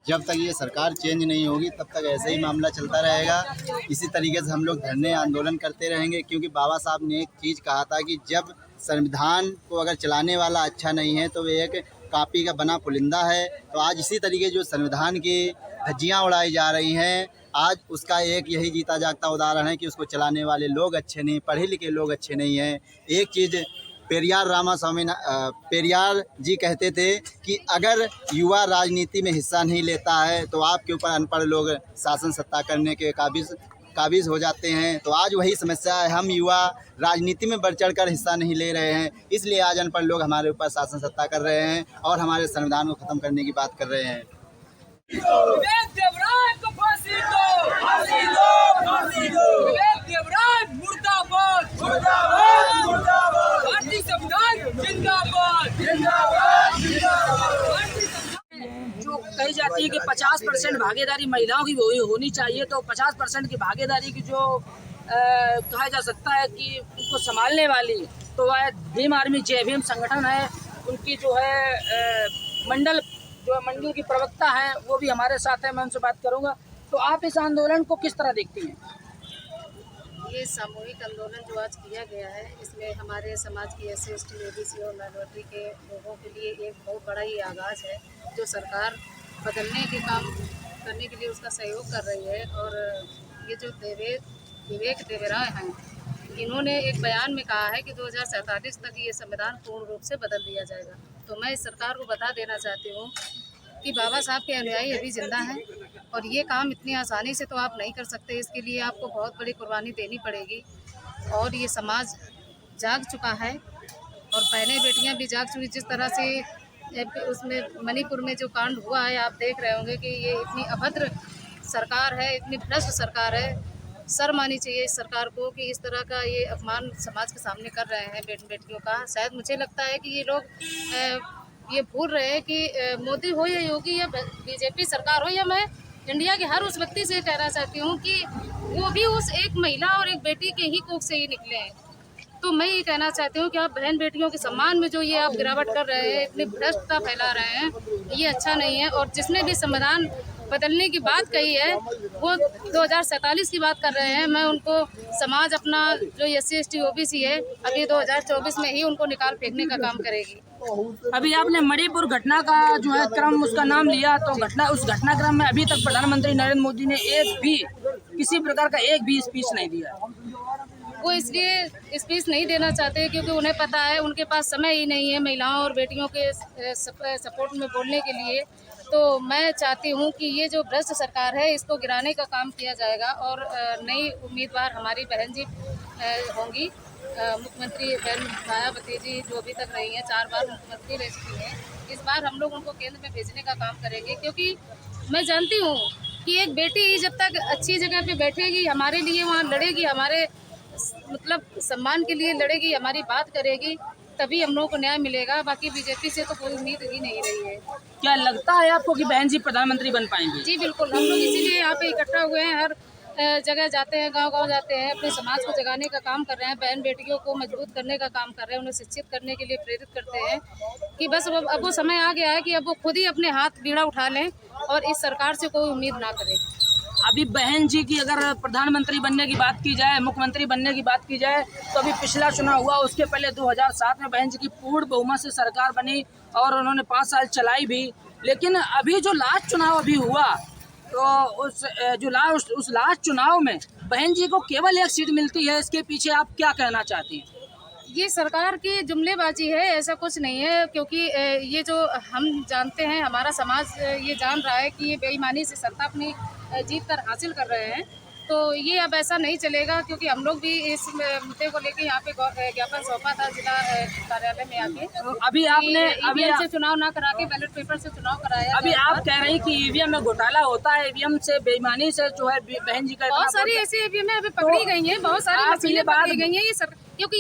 जब तक ये सरकार चेंज नहीं होगी तब तक ऐसे ही मामला चलता रहेगा। इसी तरीके से हम लोग धरने आंदोलन करते रहेंगे, क्योंकि बाबा साहब ने एक चीज़ कहा था कि जब संविधान को अगर चलाने वाला अच्छा नहीं है तो वे एक कापी का बना पुलिंदा है। तो आज इसी तरीके जो संविधान की धज्जियाँ उड़ाई जा रही हैं, आज उसका एक यही जीता जागता उदाहरण है कि उसको चलाने वाले लोग अच्छे नहीं, पढ़े लिखे लोग अच्छे नहीं हैं। एक चीज़ पेरियार जी कहते थे कि अगर युवा राजनीति में हिस्सा नहीं लेता है तो आपके ऊपर अनपढ़ लोग शासन सत्ता करने के काबिज हो जाते हैं। तो आज वही समस्या है, हम युवा राजनीति में बढ़ चढ़ कर हिस्सा नहीं ले रहे हैं, इसलिए आज अनपढ़ लोग हमारे ऊपर शासन सत्ता कर रहे हैं और हमारे संविधान को ख़त्म करने की बात कर रहे हैं। जो कही जाती है कि 50% भागीदारी महिलाओं की होनी चाहिए, तो 50% की भागीदारी की जो कहा जा सकता है कि उनको संभालने वाली तो वह भीम आर्मी जय भीम संगठन है। उनकी जो है मंडल की प्रवक्ता है वो भी हमारे साथ है, मैं उनसे बात करूंगा। तो आप इस आंदोलन को किस तरह देखती हैं? ये सामूहिक आंदोलन जो आज किया गया है, इसमें हमारे समाज की SC ST OBC और माइनॉरिटी के लोगों के लिए एक बहुत बड़ा ही आगाज़ है, जो सरकार बदलने के काम करने के लिए उसका सहयोग कर रही है। और ये जो विवेक देवराय हैं, इन्होंने एक बयान में कहा है कि 2047 तक ये संविधान पूर्ण रूप से बदल दिया जाएगा। तो मैं इस सरकार को बता देना चाहती हूँ कि बाबा साहब के अनुयायी अभी जिंदा हैं और ये काम इतनी आसानी से तो आप नहीं कर सकते। इसके लिए आपको बहुत बड़ी कुर्बानी देनी पड़ेगी। और ये समाज जाग चुका है और बहनें बेटियां भी जाग चुकी। जिस तरह से उसमें मणिपुर में जो कांड हुआ है, आप देख रहे होंगे कि ये इतनी अभद्र सरकार है, इतनी भ्रष्ट सरकार है। शर्म आनी चाहिए इस सरकार को कि इस तरह का ये अपमान समाज के सामने कर रहे हैं बेटियों का। शायद मुझे लगता है कि ये लोग ये भूल रहे हैं कि मोदी हो या योगी या BJP सरकार हो, या मैं इंडिया के हर उस व्यक्ति से कहना चाहती हूँ कि वो भी उस एक महिला और एक बेटी के ही कोख से ही निकले हैं। तो मैं ये कहना चाहती हूँ कि आप बहन बेटियों के सम्मान में जो ये आप गिरावट कर रहे हैं, इतनी भ्रष्टता फैला रहे हैं, ये अच्छा नहीं है। और जिसने भी संविधान बदलने की बात कही है वो 2047 की बात कर रहे हैं। मैं उनको समाज अपना जो SC ST OBC है अभी 2024 में ही उनको निकाल फेंकने का काम करेगी। अभी आपने मणिपुर घटना का जो है क्रम उसका नाम लिया, तो उस घटनाक्रम में अभी तक प्रधानमंत्री नरेंद्र मोदी ने किसी प्रकार का एक भी स्पीच नहीं दिया। वो इसलिए स्पीच नहीं देना चाहते क्योंकि उन्हें पता है उनके पास समय ही नहीं है महिलाओं और बेटियों के सपोर्ट में बोलने के लिए। तो मैं चाहती हूँ कि ये जो भ्रष्ट सरकार है इसको गिराने का काम किया जाएगा और नई उम्मीदवार हमारी बहन जी होंगी। मुख्यमंत्री बहन मायावती जी जो अभी तक रही हैं, 4 बार मुख्यमंत्री रह चुकी हैं। इस बार हम लोग उनको केंद्र में भेजने का काम करेंगे, क्योंकि मैं जानती हूँ कि एक बेटी जब तक अच्छी जगह पे बैठेगी, हमारे लिए वहाँ लड़ेगी, हमारे मतलब सम्मान के लिए लड़ेगी, हमारी बात करेगी, तभी हम लोगों को न्याय मिलेगा। बाकी BJP से तो कोई उम्मीद ही नहीं रही है। क्या लगता है आपको कि बहन जी प्रधानमंत्री बन पाएंगी? जी बिल्कुल, हम लोग इसीलिए यहाँ पे इकट्ठा हुए हैं, हर जगह जाते हैं, गांव-गांव जाते हैं, अपने समाज को जगाने का काम कर रहे हैं, बहन बेटियों को मजबूत करने का काम कर रहे हैं, उन्हें शिक्षित करने के लिए प्रेरित करते हैं कि बस अब वो समय आ गया है कि अब वो खुद ही अपने हाथ बीड़ा उठा लें और इस सरकार से कोई उम्मीद ना करें। अभी बहन जी की अगर प्रधानमंत्री बनने की बात की जाए, मुख्यमंत्री बनने की बात की जाए, तो अभी पिछला चुनाव हुआ, उसके पहले 2007 में बहन जी की पूर्ण बहुमत से सरकार बनी और उन्होंने 5 साल चलाई भी। लेकिन अभी जो लास्ट चुनाव अभी हुआ, तो उस लास्ट चुनाव में बहन जी को केवल 1 सीट मिलती है। इसके पीछे आप क्या कहना चाहती हैं? ये सरकार की जुमलेबाजी है, ऐसा कुछ नहीं है। क्योंकि ये जो हम जानते हैं, हमारा समाज ये जान रहा है कि ये बेईमानी से सत्ता अपनी जीत कर हासिल कर रहे हैं। तो ये अब ऐसा नहीं चलेगा, क्योंकि हम लोग भी इस मुद्दे को लेकर यहाँ पे ज्ञापन सौंपा था जिला कार्यालय में आके। अभी आपने EVM से चुनाव ना करा के बैलेट पेपर से चुनाव कराया। अभी आप कह रही कि EVM में घोटाला होता है, EVM से बेईमानी से जो है बहन जी का बहुत सारी ऐसी EVM अभी पकड़ी गई हैं, बहुत सारी मशीनें पकड़ी गई हैं। क्योंकि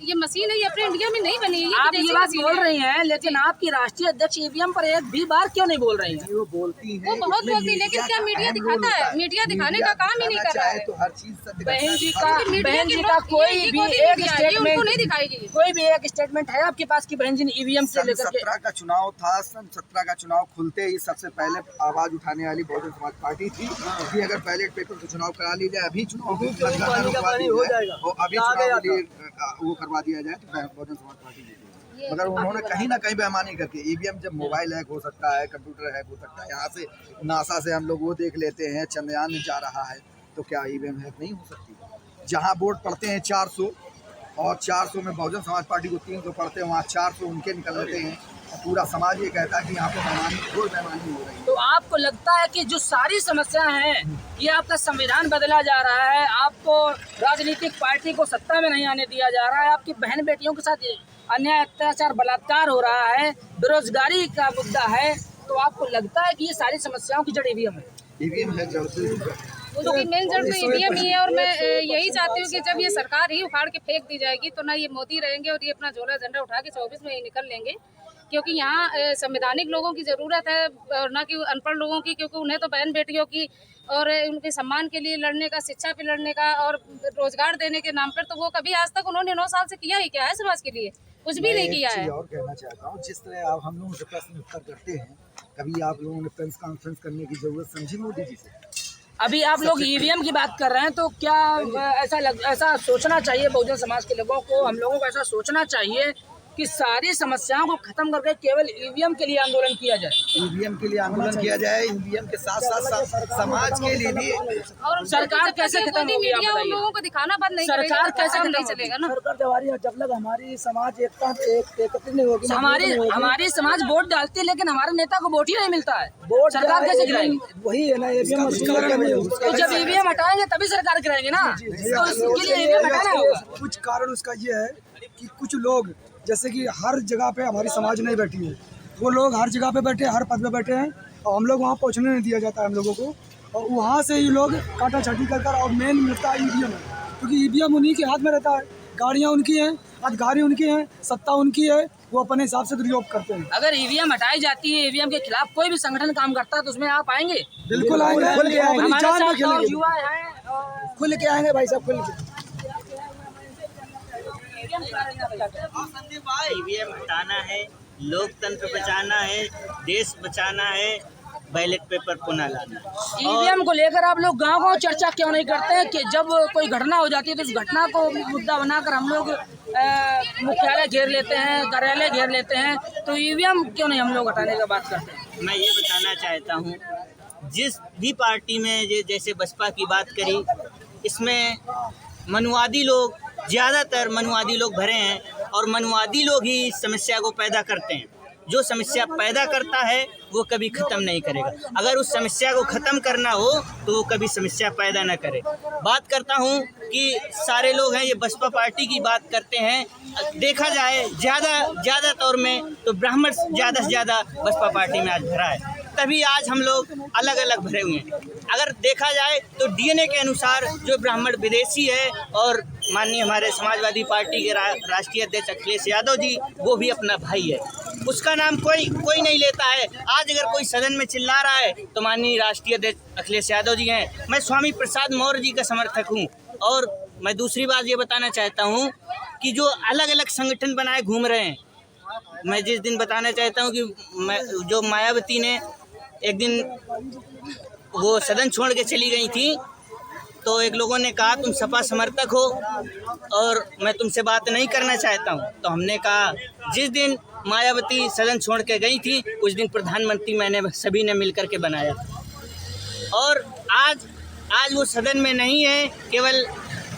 ये मशीन है ये अपने इंडिया में नहीं बनी है। आप ये बात बोल रही हैं, लेकिन आपकी राष्ट्रीय अध्यक्ष ईवीएम पर एक भी बार क्यों नहीं बोल रही हैं? वो बोलती है, वो बहुत बोलती है, लेकिन क्या मीडिया दिखाता है? मीडिया दिखाने का काम ही नहीं कर रहा है। तो हर चीज सत्य बहन जी का कोई कोई भी एक स्टेटमेंट नहीं दिखाएगी। कोई भी एक स्टेटमेंट है आपके पास कि बहन जी ने ईवीएम से लेकर के? 17 का चुनाव था, सन 17 का चुनाव खुलते ही सबसे पहले आवाज उठाने वाली बहुजन समाज पार्टी थी कि अगर बैलेट पेपर से चुनाव करा ली जाए, अभी चुनाव को मतगणना रुकवा दी जाए और अभी चुनाव के लिए वो करवा दिया जाए, तो बहुजन समाज पार्टी जीतेगी। मगर उन्होंने कहीं ना कहीं बेईमानी करके ईवीएम, जब मोबाइल हैक हो सकता है, कंप्यूटर हैक हो सकता है, यहाँ से नासा से हम लोग वो देख लेते हैं, चंद्रयान जा रहा है, तो क्या ईवीएम हैक नहीं हो सकती? जहाँ वोट पड़ते हैं 400 और 400 में बहुजन समाज पार्टी को 300 पड़ते हैं, वहाँ 400 उनके निकल लेते हैं। पूरा समाज ये कहता है कि यहाँ पे बेईमानी हो रही है। तो आपको लगता है कि जो सारी समस्याएं हैं, ये आपका संविधान बदला जा रहा है, आपको राजनीतिक पार्टी को सत्ता में नहीं आने दिया जा रहा है, आपकी बहन बेटियों के साथ अन्याय, अत्याचार, बलात्कार हो रहा है, बेरोजगारी का मुद्दा है, तो आपको लगता है कि ये सारी समस्याओं की जड़ ईवीएम है? ईवीएम है जड़ से। तो मेन जड़ तो ईवीएम ही है। और मैं यही चाहती हूँ कि जब ये सरकार ही उखाड़ के फेंक दी जाएगी, तो ना ये मोदी रहेंगे और ये अपना झोला झंडा उठा के 24 में ही निकल लेंगे। क्योंकि यहाँ संवैधानिक लोगों की ज़रूरत है और ना कि अनपढ़ लोगों की, क्योंकि उन्हें तो बहन बेटियों की और उनके सम्मान के लिए लड़ने का, शिक्षा पे लड़ने का और रोजगार देने के नाम पर, तो वो कभी आज तक उन्होंने 9 साल से किया ही क्या है समाज के लिए? कुछ भी नहीं किया है। और कहना चाहता हूँ, जिस तरह आप हम लोगों से प्रश्न उत्तर करते हैं, कभी आप लोगों ने प्रेस कॉन्फ्रेंस करने की जरूरत समझी मोदी जी से? अभी आप लोग ईवीएम की बात कर रहे हैं, तो क्या ऐसा सोचना चाहिए बहुजन समाज के लोगों को, हम लोगों को ऐसा सोचना चाहिए कि सारी समस्याओं को खत्म करके केवल ईवीएम के लिए आंदोलन किया जाए? ईवीएम के लिए आंदोलन किया जाए, ईवीएम के साथ साथ समाज के लिए भी। और सरकार कैसे खत्म होगी, आप बताइए? लोगों को दिखाना बंद नहीं करेगी, सरकार कैसे नहीं खत्म चलेगा ना। सरकार जब लग हमारी समाज एकत्रित नहीं होगी, हमारी समाज वोट डालती है, लेकिन हमारे नेता को वोट ही नहीं मिलता है। वोट सरकार कैसे गिराएगी? वही है ना, तो जब ईवीएम हटाएंगे तभी सरकार गिराएगी ना, तो इसके लिए ईवीएम हटाना होगा। कुछ कारण उसका ये है कि कुछ लोग, जैसे कि हर जगह पे हमारी समाज नहीं बैठी है, वो लोग हर जगह पे बैठे, हर पद पे बैठे हैं, और हम लोग वहाँ पहुँचने नहीं दिया जाता है हम लोगों को, और वहाँ से ही लोग काटा छाटी कर और मेन मिलता है ईवीएम है, क्योंकि ईवीएम उन्हीं के हाथ में रहता है, गाड़ियाँ उनकी हैं, अधिकारी उनके हैं, सत्ता उनकी है, वो अपने हिसाब से दुरुपयोग करते हैं। अगर ईवीएम हटाई जाती है, ईवीएम के खिलाफ कोई भी संगठन काम करता है, तो उसमें आप आएंगे? बिल्कुल आएंगे, हमारे साथ और खेलेंगे, युवा हैं, खुल के आएंगे भाई साहब, खुल के। ईवीएम हटाना है, लोकतंत्र बचाना है, देश बचाना है, बैलेट पेपर पुनः लाना है। ईवीएम को लेकर आप लोग गांव-गांव चर्चा क्यों नहीं करते हैं कि जब कोई घटना हो जाती है तो उस घटना को मुद्दा बनाकर हम लोग मुख्यालय घेर लेते हैं, कार्यालय घेर लेते हैं, तो ईवीएम क्यों नहीं हम लोग हटाने का बात करते हैं? मैं ये बताना चाहता हूँ, जिस भी पार्टी में जैसे बसपा की बात करी, इसमें मनुवादी लोग, ज़्यादातर मनुवादी लोग भरे हैं और मनुवादी लोग ही इस समस्या को पैदा करते हैं। जो समस्या पैदा करता है वो कभी ख़त्म नहीं करेगा। अगर उस समस्या को ख़त्म करना हो तो वो कभी समस्या पैदा ना करे। बात करता हूँ कि सारे लोग हैं, ये बसपा पार्टी की बात करते हैं, देखा जाए ज़्यादा तौर में तो ब्राह्मण ज़्यादा से ज़्यादा बसपा पार्टी में आज भरा है, तभी आज हम लोग अलग अलग भरे हुए हैं। अगर देखा जाए तो डीएनए के अनुसार जो ब्राह्मण विदेशी है और माननीय हमारे समाजवादी पार्टी के राष्ट्रीय अध्यक्ष अखिलेश यादव जी, वो भी अपना भाई है, उसका नाम कोई नहीं लेता है। आज अगर कोई सदन में चिल्ला रहा है तो माननीय राष्ट्रीय अध्यक्ष अखिलेश यादव जी हैं। मैं स्वामी प्रसाद मौर्य जी का समर्थक हूँ। और मैं दूसरी बात ये बताना चाहता हूँ कि जो अलग अलग संगठन बनाए घूम रहे हैं, मैं जिस दिन बताना चाहता हूँ कि जो मायावती ने एक दिन वो सदन छोड़ के चली गई थी, तो एक लोगों ने कहा तुम सपा समर्थक हो और मैं तुमसे बात नहीं करना चाहता हूं। तो हमने कहा जिस दिन मायावती सदन छोड़ के गई थी उस दिन प्रधानमंत्री मैंने सभी ने मिलकर के बनाया। और आज वो सदन में नहीं है, केवल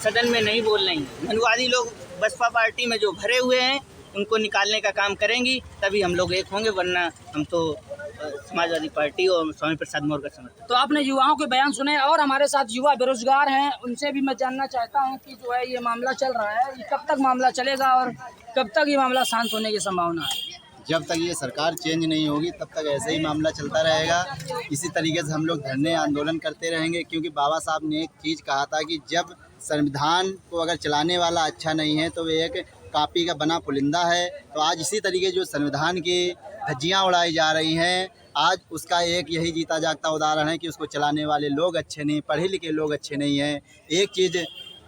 सदन में नहीं बोल रही हैं। मनुवादी लोग बसपा पार्टी में जो भरे हुए हैं उनको निकालने का काम करेंगी, तभी हम लोग एक होंगे, वरना हम तो समाजवादी पार्टी और स्वामी प्रसाद मौर्य का समर्थन। तो आपने युवाओं के बयान सुने और हमारे साथ युवा बेरोजगार हैं, उनसे भी मैं जानना चाहता हूं कि जो है ये मामला चल रहा है, ये कब तक मामला चलेगा और कब तक ये मामला शांत होने की संभावना है? जब तक ये सरकार चेंज नहीं होगी तब तक ऐसे ही मामला चलता रहेगा। इसी तरीके से हम लोग धरने आंदोलन करते रहेंगे, क्योंकि बाबा साहब ने एक चीज़ कहा था कि जब संविधान को अगर चलाने वाला अच्छा नहीं है तो वे एक कापी का बना पुलिंदा है। तो आज इसी तरीके जो संविधान की धज्जियाँ उड़ाई जा रही हैं, आज उसका एक यही जीता जागता उदाहरण है कि उसको चलाने वाले लोग अच्छे नहीं, पढ़े लिखे लोग अच्छे नहीं हैं। एक चीज़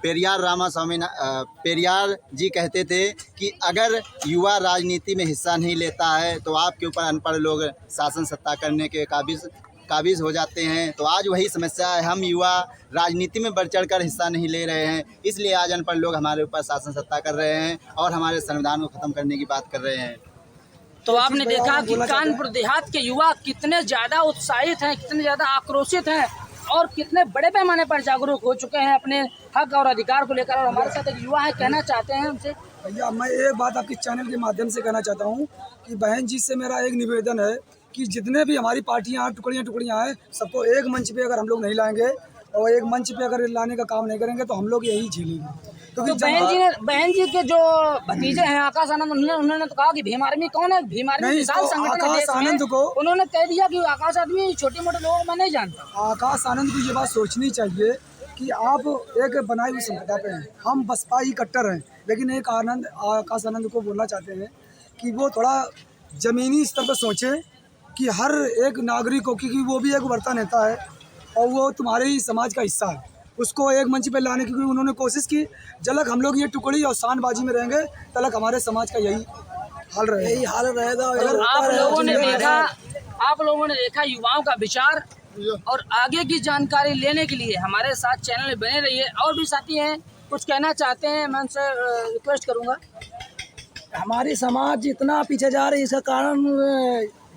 पेरियार जी कहते थे कि अगर युवा राजनीति में हिस्सा नहीं लेता है तो आपके ऊपर अनपढ़ लोग शासन सत्ता करने के काबिज हो जाते हैं। तो आज वही समस्या है, हम युवा राजनीति में बढ़ चढ़ कर हिस्सा नहीं ले रहे हैं, इसलिए आज अनपढ़ लोग हमारे ऊपर शासन सत्ता कर रहे हैं और हमारे संविधान को ख़त्म करने की बात कर रहे हैं। तो आपने देखा कि कानपुर देहात के युवा कितने ज़्यादा उत्साहित हैं, कितने ज़्यादा आक्रोशित हैं और कितने बड़े पैमाने पर जागरूक हो चुके हैं अपने हक और अधिकार को लेकर। और हमारे साथ एक युवा है, कहना चाहते हैं उनसे। भैया मैं एक बात आपके चैनल के माध्यम से कहना चाहता हूँ कि बहन जी से मेरा एक निवेदन है कि जितने भी हमारी पार्टियाँ टुकड़ियाँ हैं, सबको एक मंच पे अगर हम लोग नहीं लाएंगे और एक मंच पे अगर लाने का काम नहीं करेंगे तो हम लोग यही झेलेंगे। तो बहन जी के जो भतीजे हैं आकाश आनंद, उन्होंने तो कहा कि भीम आर्मी कौन है, भीम आर्मी विशाल संगठन है देश में। उन्होंने कह दिया कि आकाश आदमी छोटे मोटे लोगों में नहीं जानता। आकाश आनंद को ये बात सोचनी चाहिए कि आप एक बनाई हुई संपदा पे हैं, हम बसपा ही कट्टर हैं, लेकिन एक आकाश आनंद को बोलना चाहते हैं कि वो थोड़ा ज़मीनी स्तर पर सोचें कि हर एक नागरिक को, क्योंकि वो भी एक उभरता नेता है और वो तुम्हारे ही समाज का हिस्सा है, उसको एक मंच पे लाने की उन्होंने कोशिश की। जलक हम लोग ये टुकड़ी और शानबाजी में रहेंगे तलक हमारे समाज का यही हाल रहेगा। आप लोगों ने देखा युवाओं का विचार और आगे की जानकारी लेने के लिए हमारे साथ चैनल में बने रहिए। और भी साथी हैं कुछ कहना चाहते हैं, मैं उनसे रिक्वेस्ट करूँगा। हमारी समाज इतना पीछे जा रही है, इसका कारण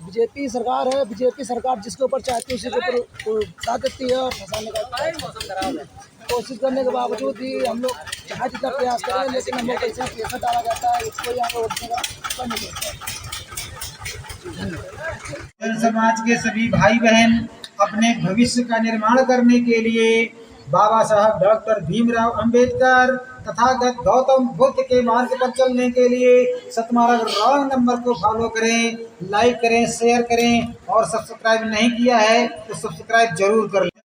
बीजेपी सरकार है। बीजेपी सरकार जिसके ऊपर चाहती है उसी के ऊपर उठा देती है और फंसाने का कोशिश करने के बावजूद भी हम लोग चाहे जितना प्रयास करें, लेकिन हम लोग कैसे प्रेशर डाला जाता है, इसको यहाँ पर रोकने का नहीं होता। समाज के सभी भाई बहन अपने भविष्य का निर्माण करने के लिए बाबा साहब डॉक्टर भीमराव अंबेडकर तथागत गौतम बुद्ध के मार्ग पर चलने के लिए सतमार्ग रॉन्ग नंबर को फॉलो करें, लाइक करें, शेयर करें और सब्सक्राइब नहीं किया है तो सब्सक्राइब जरूर कर लें।